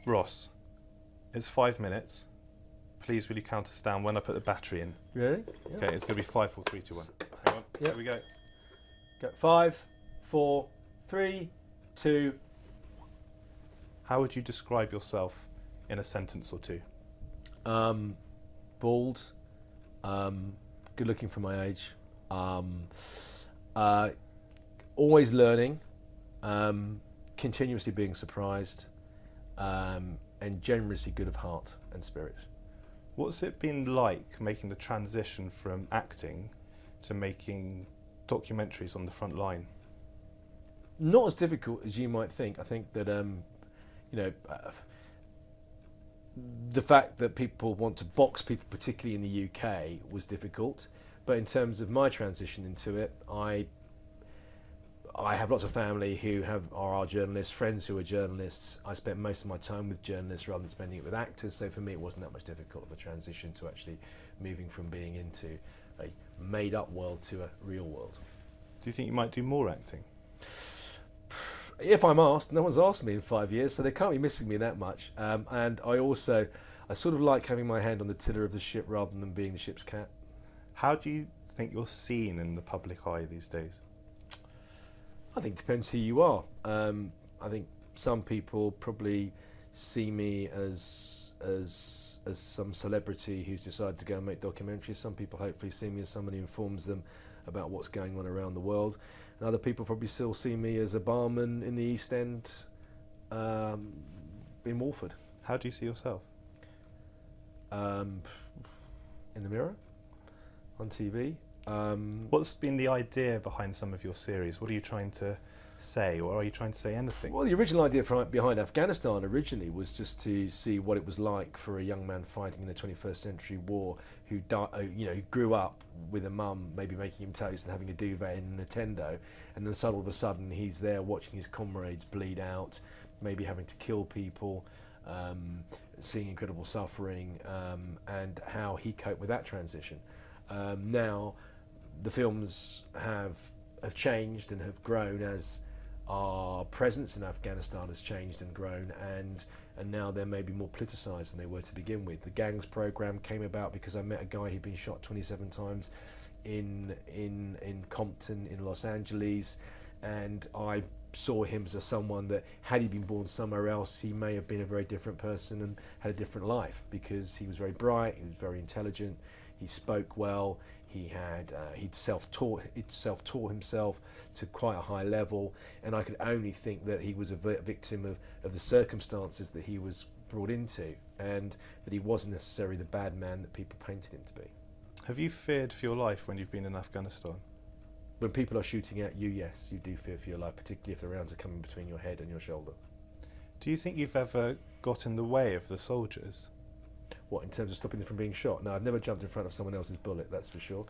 Ross, it's 5 minutes. Please will you count us down when I put the battery in? Really? Yeah. Okay, it's going to be 5, 4, 3, 2, 1. Hang on, Yep. here we go. Go. 5, 4, 3, 2. How would you describe yourself in a sentence or two? Bald, good looking for my age, always learning, continuously being surprised, and generously good of heart and spirit. What's it been like making the transition from acting to making documentaries on the front line? Not as difficult as you might think. I think that the fact that people want to box people, particularly in the UK, was difficult. But in terms of my transition into it, I have lots of family who are journalists, friends who are journalists. I spent most of my time with journalists rather than spending it with actors. So for me, it wasn't that much difficult of a transition to actually moving from being into a made-up world to a real world. Do you think you might do more acting? If I'm asked, no one's asked me in 5 years, so they can't be missing me that much. And I sort of like having my hand on the tiller of the ship rather than being the ship's cat. How do you think you're seen in the public eye these days? I think it depends who you are. I think some people probably see me as some celebrity who's decided to go and make documentaries. Some people hopefully see me as someone who informs them about what's going on around the world. And other people probably still see me as a barman in the East End in Walford. How do you see yourself? In the mirror, on TV. What's been the idea behind some of your series? What are you trying to say, or are you trying to say anything? Well, the original idea behind Afghanistan originally was just to see what it was like for a young man fighting in the 21st century war who grew up with a mum maybe making him toast and having a duvet and a Nintendo, and then all of a sudden he's there watching his comrades bleed out, maybe having to kill people, seeing incredible suffering, and how he coped with that transition. Now the films have changed and have grown as our presence in Afghanistan has changed and grown, and now they're maybe more politicised than they were to begin with. The gangs program came about because I met a guy who'd been shot 27 times in Compton in Los Angeles, and I saw him as someone that, had he been born somewhere else, he may have been a very different person and had a different life, because he was very bright, he was very intelligent, he spoke well, he'd self-taught himself to quite a high level, and I could only think that he was a victim of the circumstances that he was brought into, and that he wasn't necessarily the bad man that people painted him to be. Have you feared for your life when you've been in Afghanistan? When people are shooting at you, yes, you do fear for your life, particularly if the rounds are coming between your head and your shoulder. Do you think you've ever got in the way of the soldiers? What, in terms of stopping them from being shot? No, I've never jumped in front of someone else's bullet, that's for sure.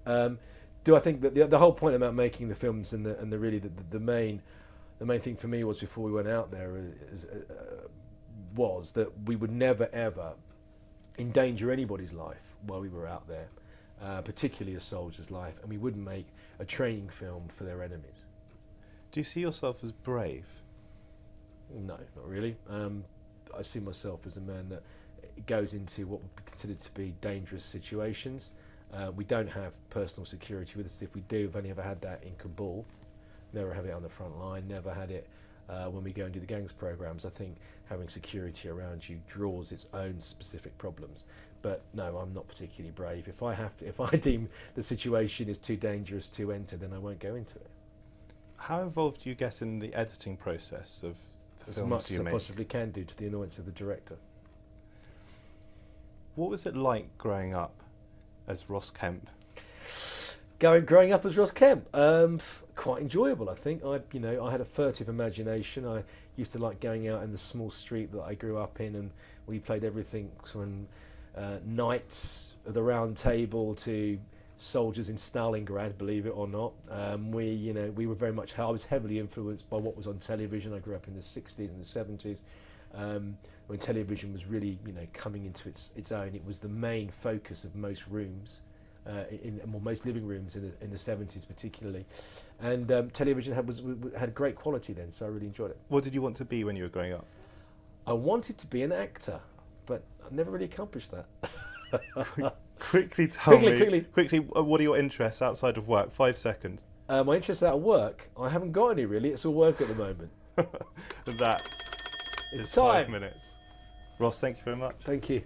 Do I think that the whole point about making the films and the main thing for me was, before we went out there, was that we would never ever endanger anybody's life while we were out there, particularly a soldier's life, and we wouldn't make a training film for their enemies. Do you see yourself as brave? No, not really. I see myself as a man that goes into what would be considered to be dangerous situations. We don't have personal security with us. If we do, we've only ever had that in Kabul. Never had it on the front line, never had it when we go and do the gangs programs. I think having security around you draws its own specific problems. But no, I'm not particularly brave. If I deem the situation is too dangerous to enter, then I won't go into it. How involved do you get in the editing process of the As films much you as I make? possibly can do, to the annoyance of the director. What was it like growing up as Ross Kemp? Growing up as Ross Kemp, quite enjoyable, I think. I had a furtive imagination. I used to like going out in the small street that I grew up in, and we played everything from knights of the Round Table to soldiers in Stalingrad, believe it or not. We were very much. I was heavily influenced by what was on television. I grew up in the 60s and the 70s. When television was really, coming into its own. It was the main focus of most rooms, most living rooms in the 70s particularly, and television had great quality then, so I really enjoyed it. What did you want to be when you were growing up? I wanted to be an actor, but I never really accomplished that. Quickly tell Quickly. What are your interests outside of work? 5 seconds. My interests out of work, I haven't got any really. It's all work at the moment. That It's is time. 5 minutes. Ross, thank you very much. Thank you.